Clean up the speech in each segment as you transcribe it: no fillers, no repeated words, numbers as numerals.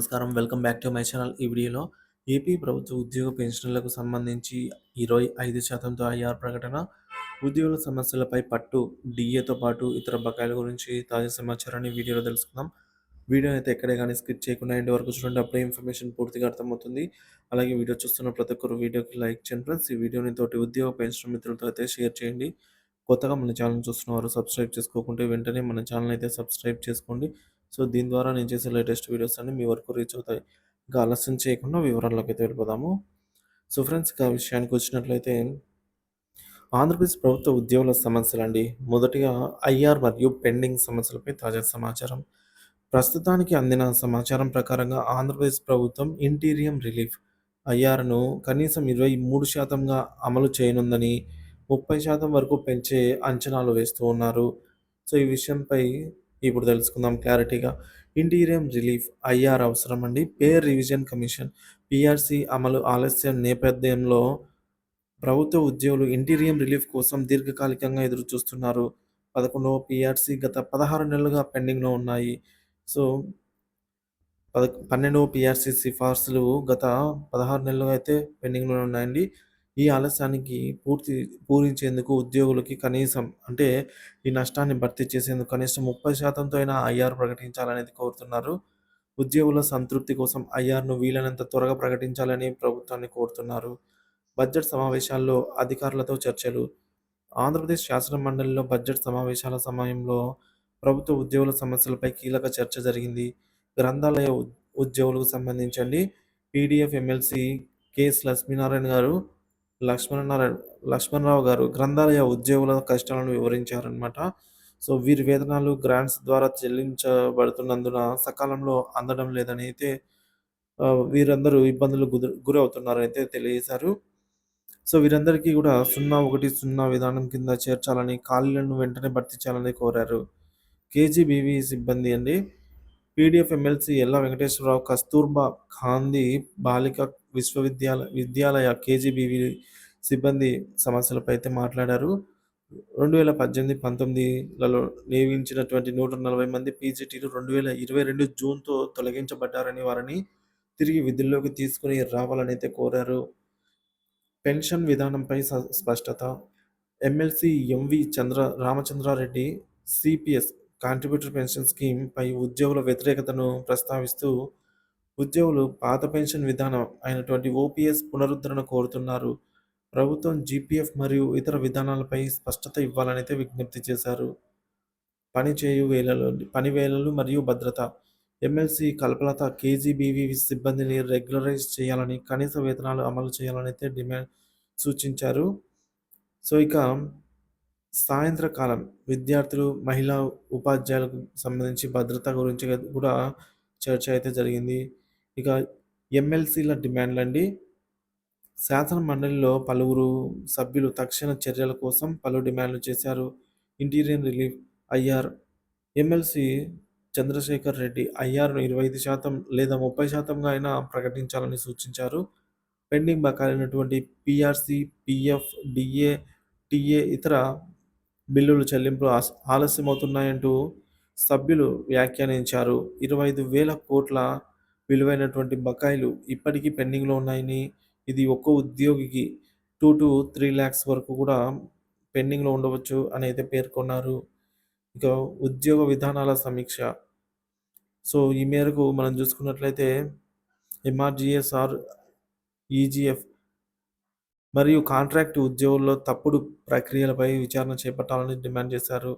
నమస్కారం. Welcome back to my channel. ఈ వీడియోలో ఏపీ ప్రభుత్వ ఉద్యోగ పెన్షన్‌లకు సంబంధించి 25%తో ఐఆర్ ప్రకటన, ఉద్యోగుల సమస్యలపై పట్టు, డీఏతో పాటు ఇతర బకాయిల గురించి తాజా సమాచారాన్ని వీడియోలో తెలుసుకుందాం. వీడియోని అయితే ఎక్కడే గాని స్కిప్ చేయకుండా ఎండ్ వరకు చూడండి. అప్పుడే ఇన్ఫర్మేషన్ పూర్తిగా అర్థమవుతుంది. అలాగే వీడియో చూస్తున్న ప్రతి ఒక్కరు వీడియోకి లైక్ చేయండి ఫ్రెండ్స్. ఈ వీడియోని తోటి ఉద్యోగ పెన్షన్ మిత్రులతో అయితే షేర్ చేయండి. కొత్తగా మన ఛానెల్ చూస్తున్నవారు సబ్స్క్రైబ్ చేసుకోకుంటే వెంటనే మన ఛానెల్ అయితే సబ్స్క్రైబ్ చేసుకోండి. సో, దీని ద్వారా నేను చేసే లేటెస్ట్ వీడియోస్ అన్నీ మీ వరకు రీచ్ అవుతాయి. ఇంకా ఆలస్యం చేయకుండా వివరాల్లోకైతే వెళ్ళిపోదాము. సో, ఫ్రెండ్స్ ఇక విషయానికి వచ్చినట్లయితే ఆంధ్రప్రదేశ్ ప్రభుత్వ ఉద్యోగుల సమస్యలండి. మొదటిగా ఐఆర్ మరియు పెండింగ్ సమస్యలపై తాజా సమాచారం. ప్రస్తుతానికి అందిన సమాచారం ప్రకారంగా ఆంధ్రప్రదేశ్ ప్రభుత్వం ఇంటీరియం రిలీఫ్ ఐఆర్‌ను కనీసం 23%గా అమలు చేయనుందని, 30% వరకు పెంచే అంచనాలు వేస్తూ ఉన్నారు. సో, ఈ విషయంపై ఇప్పుడు తెలుసుకుందాం క్లారిటీగా. ఇంటీరియం రిలీఫ్ ఐఆర్ అవసరమండి. పే రివిజన్ కమిషన్ పీఆర్‌సీ అమలు ఆలస్యం నేపథ్యంలో ప్రభుత్వ ఉద్యోగులు ఇంటీరియం రిలీఫ్ కోసం దీర్ఘకాలికంగా ఎదురుచూస్తున్నారు. 11వ పీఆర్‌సీ గత 16 నెలలుగా పెండింగ్‌లో ఉన్నాయి. సో, 12వ పీఆర్‌సీ సిఫార్సులు గత 16 నెలలుగా అయితే పెండింగ్‌లో ఉన్నాయండి. ఈ ఆలస్యానికి పూరించేందుకు ఉద్యోగులకి కనీసం అంటే ఈ నష్టాన్ని భర్తీ చేసేందుకు కనీసం 30%తో అయినా ఐఆర్ ప్రకటించాలనేది కోరుతున్నారు. ఉద్యోగుల సంతృప్తి కోసం ఐఆర్‌ను వీలైనంత త్వరగా ప్రకటించాలని ప్రభుత్వాన్ని కోరుతున్నారు. బడ్జెట్ సమావేశాల్లో అధికారులతో చర్చలు. ఆంధ్రప్రదేశ్ శాసన మండలిలో బడ్జెట్ సమావేశాల సమయంలో ప్రభుత్వ ఉద్యోగుల సమస్యలపై కీలక చర్చ జరిగింది. గ్రంథాలయ ఉద్యోగులకు సంబంధించండి పీడీఎఫ్ ఎమ్మెల్సీ కెఎస్ లక్ష్మణరావు గారు గ్రంథాలయ ఉద్యోగుల కష్టాలను వివరించారనమాట. సో, వీరి వేతనాలు గ్రాంట్స్ ద్వారా చెల్లించబడుతున్నందున సకాలంలో అందడం లేదని అయితే వీరందరూ ఇబ్బందులకు గురవుతున్నారని అయితే తెలియజేశారు. సో, వీరందరికీ కూడా 0-1-0 విధానం కింద చేర్చాలని, ఖాళీలను వెంటనే భర్తీ చేయాలని కోరారు. కేజీబీవీ సిబ్బంది అండి. పీడీఎఫ్ ఎమ్మెల్సీ ఎల్లా వెంకటేశ్వరరావు కస్తూర్బా గాంధీ బాలికా విద్యాలయ కేజీబీవీ సిబ్బంది సమస్యలపై అయితే మాట్లాడారు. 2018-19లలో నియమించినటువంటి 140 మంది పీజీటీలు 2022 జూన్‌తో తొలగించబడ్డారని, వారిని తిరిగి విధుల్లోకి తీసుకొని రావాలని అయితే కోరారు. పెన్షన్ విధానంపై స్పష్టత. MLC MV Ramachandra Reddy CPS contributory pension స్కీమ్‌పై ఉద్యోగుల వ్యతిరేకతను ప్రస్తావిస్తూ, ఉద్యోగులు పాత పెన్షన్ విధానం అయినటువంటి ఓపీఎస్ పునరుద్ధరణ కోరుతున్నారు. ప్రభుత్వం జీపీఎఫ్ మరియు ఇతర విధానాలపై స్పష్టత ఇవ్వాలనైతే విజ్ఞప్తి చేశారు. పని వేళలు మరియు భద్రత. ఎమ్మెల్సీ కల్పలత కేజీబీవీ సిబ్బందిని రెగ్యులరైజ్ చేయాలని, కనీస వేతనాలు అమలు చేయాలని అయితే సూచించారు. సో, ఇక సాయంత్రకాలం విద్యార్థులు, మహిళా ఉపాధ్యాయులకు సంబంధించి భద్రత గురించి కూడా చర్చ అయితే జరిగింది. ఇక ఎమ్మెల్సీల డిమాండ్లండి. శాసన మండలిలో పలువురు సభ్యులు తక్షణ చర్యల కోసం పలు డిమాండ్లు చేశారు. Interim relief IR MLC Chandrashekar Reddy ఐఆర్‌ను 25% లేదా 30%గా అయినా ప్రకటించాలని సూచించారు. పెండింగ్ బకాయిలైనటువంటి పీఆర్‌సీ, పీఎఫ్, డీఏ, టీఏ ఇతర బిల్లుల చెల్లింపులు ఆలస్యమవుతున్నాయంటూ సభ్యులు వ్యాఖ్యానించారు. 25,000 కోట్ల విలువైనటువంటి బకాయిలు ఇప్పటికీ పెండింగ్‌లో ఉన్నాయని, ఇది ఒక్కో ఉద్యోగికి 2-3 లాక్స్ వరకు కూడా పెండింగ్‌లో ఉండవచ్చు అని అయితే పేర్కొన్నారు. ఇక ఉద్యోగ విధానాల సమీక్ష. సో, ఈ మేరకు మనం చూసుకున్నట్లయితే ఎంఆర్‌జీఎస్ఆర్, ఈజీఎఫ్ మరియు కాంట్రాక్ట్ ఉద్యోగుల్లో తప్పుడు ప్రక్రియలపై విచారణ చేపట్టాలని డిమాండ్ చేశారు.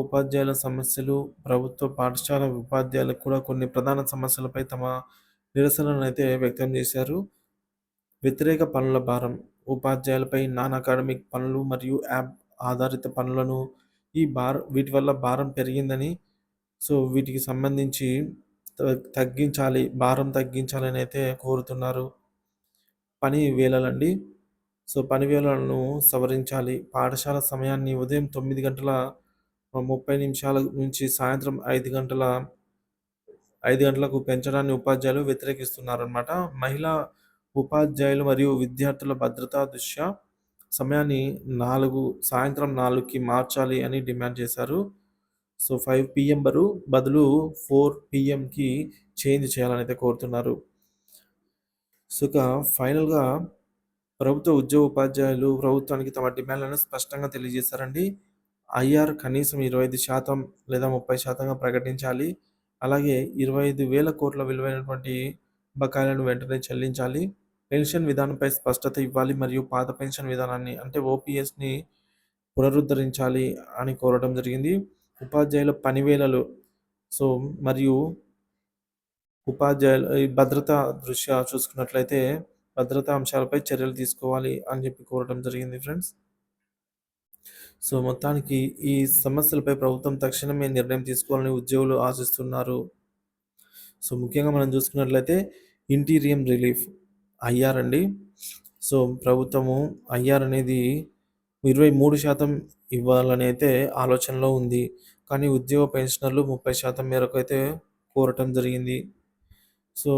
ఉపాధ్యాయుల సమస్యలు. ప్రభుత్వ పాఠశాల ఉపాధ్యాయులకు కూడా కొన్ని ప్రధాన సమస్యలపై తమ నిరసననైతే వ్యక్తం చేశారు. వ్యతిరేక పనుల భారం. ఉపాధ్యాయులపై నాన్ అకాడమిక్ పనులు మరియు యాప్ ఆధారిత పనులను వీటి వల్ల భారం పెరిగిందని, సో, వీటికి సంబంధించి భారం తగ్గించాలని అయితే కోరుతున్నారు. పని వేళలండి. సో, పని వేళలను సవరించాలి. పాఠశాల సమయాన్ని ఉదయం 9:30 నుంచి సాయంత్రం 5 గంటలకు పెంచడాన్ని ఉపాధ్యాయులు వ్యతిరేకిస్తున్నారనమాట. మహిళా ఉపాధ్యాయులు మరియు విద్యార్థుల భద్రతా దృష్ట్యా సమయాన్ని సాయంత్రం 4కి మార్చాలి అని డిమాండ్ చేశారు. సో 5 పీఎం బదులు 4 పీఎంకి చేంజ్ చేయాలని అయితే కోరుతున్నారు. సో ఇక ఫైనల్‌గా ప్రభుత్వ ఉద్యోగోపాధ్యాయులు ప్రభుత్వానికి తమ డిమాండ్‌లను స్పష్టంగా తెలియజేశారండి. ఐఆర్ కనీసం 25% లేదా 30%గా ప్రకటించాలి. అలాగే 25,000 కోట్ల విలువైనటువంటి బకాయిలను వెంటనే చెల్లించాలి. పెన్షన్ విధానంపై స్పష్టత ఇవ్వాలి మరియు పాత పెన్షన్ విధానాన్ని అంటే ఓపీఎస్‌ని పునరుద్ధరించాలి అని కోరడం జరిగింది. ఉపాధ్యాయుల పని వేళలు సో, మరియు ఉపాధ్యాయుల ఈ భద్రతా దృష్ట్యా చూసుకున్నట్లయితే భద్రతా అంశాలపై చర్యలు తీసుకోవాలి అని చెప్పి కోరడం జరిగింది ఫ్రెండ్స్. సో, మొత్తానికి ఈ సమస్యలపై ప్రభుత్వం తక్షణమే నిర్ణయం తీసుకోవాలని ఉద్యోగులు ఆశిస్తున్నారు. సో, ముఖ్యంగా మనం చూసుకున్నట్లయితే ఇంటీరియం రిలీఫ్ ఐఆర్ అండి. సో, ప్రభుత్వము ఐఆర్ అనేది 23% ఇవ్వాలని అయితే ఆలోచనలో ఉంది. కానీ ఉద్యోగ పెన్షనర్లు 30% మేరకు అయితే కోరటం జరిగింది. సో,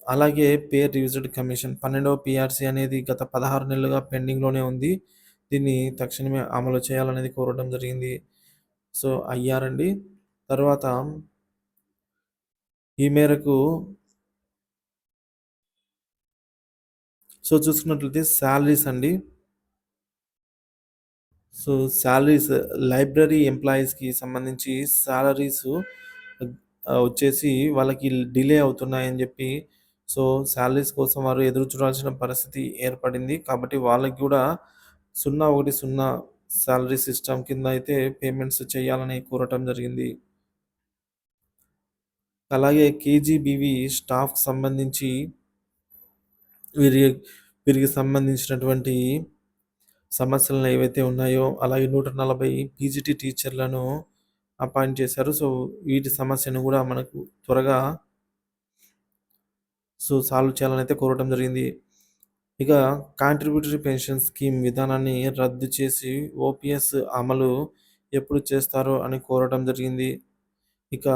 అలాగే పే రివిజ్డ్ కమిషన్ 12వ పీఆర్సీ అనేది గత 16 నెలలుగా పెండింగ్‌లోనే ఉంది. దీన్ని తక్షణమే అమలు చేయాలనేది కోరడం జరిగింది. సో, ఐఆర్ అండి. తర్వాత ఈ మేరకు చూసుకున్నట్లయితే సాలరీస్ అండి. సో, సాలరీస్ లైబ్రరీ ఎంప్లాయీస్‌కి సంబంధించి సాలరీసు వచ్చేసి వాళ్ళకి డిలే అవుతున్నాయని జెప్పి, సో, సాలరీస్ కోసం వారు ఎదురు చూడాల్సిన పరిస్థితి ఏర్పడింది. కాబట్టి వాళ్ళకి గూడా 010 సాలరీ సిస్టమ్ కింద అయితే పేమెంట్స్ చేయాలని కోరటం జరిగింది. అలాగే కేజీబీవీ స్టాఫ్‌కి సంబంధించి వీరి వీరికి సంబంధించినటువంటి సమస్యలను ఏవైతే ఉన్నాయో, అలాగే 140 పీజీటీ టీచర్లను అపాయింట్ చేశారు. సో, వీటి సమస్యను గూడా మనకు త్వరగా సాల్వ్ చేయాలనైతే కోరటం జరిగింది. ఇక కాంట్రిబ్యూటరీ పెన్షన్ స్కీమ్ విధానాన్ని రద్దు చేసి ఓపీఎస్ అమలు ఎప్పుడు చేస్తారో అని కోరటం జరిగింది. ఇక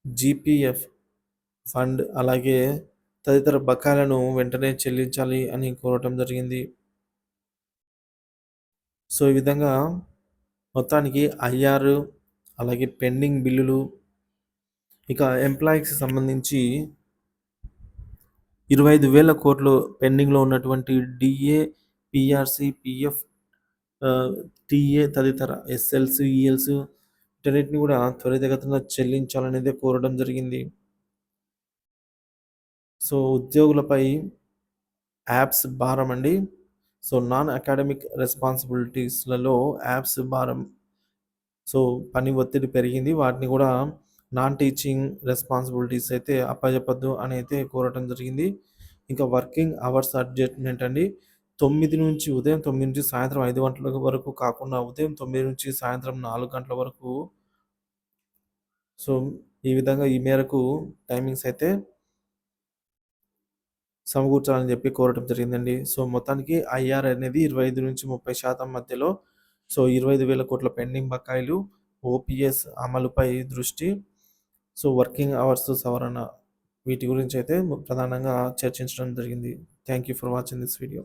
జీపీఎఫ్ ఫండ్ అలాగే తదితర బకాయిలను వెంటనే చెల్లించాలి అని కోరటం జరిగింది. సో, ఈ విధంగా మొత్తానికి ఐఆర్ అలాగే పెండింగ్ బిల్లులు, ఇక ఎంప్లాయీస్‌కి సంబంధించి 25,000 కోట్లు పెండింగ్‌లో ఉన్నటువంటి DA, PRC, PF, ah, TA తదితర ఎస్ఎల్స్, ఈఎల్స్ వీటన్నిటిని కూడా త్వరితగతిన చెల్లించాలనేదే కోరడం జరిగింది. సో, ఉద్యోగులపై యాప్స్ భారమండి. సో, నాన్ అకాడమిక్ రెస్పాన్సిబిలిటీస్‌లలో యాప్స్ భారం. సో, పని ఒత్తిడి పెరిగింది. వాటిని కూడా నాన్ టీచింగ్ రెస్పాన్సిబిలిటీస్ అయితే అప్పజెప్పొద్దు అని అయితే కోరటం జరిగింది. ఇంకా వర్కింగ్ అవర్స్ అడ్జస్ట్‌మెంట్ అండి. ఉదయం 9 నుంచి సాయంత్రం 5 గంటల వరకు కాకుండా ఉదయం 9 నుంచి సాయంత్రం 4 గంటల వరకు సో, ఈ విధంగా ఈ మేరకు టైమింగ్స్ అయితే సమకూర్చాలని చెప్పి కోరటం జరిగిందండి. సో, మొత్తానికి ఐఆర్ అనేది 25-30% మధ్యలో 25,000 కోట్ల పెండింగ్ బకాయిలు, ఓపీఎస్ అమలుపై దృష్టి, వర్కింగ్ అవర్స్ సవరణ వీటి గురించి అయితే ప్రధానంగా చర్చించడం జరిగింది. Thank you for watching this video.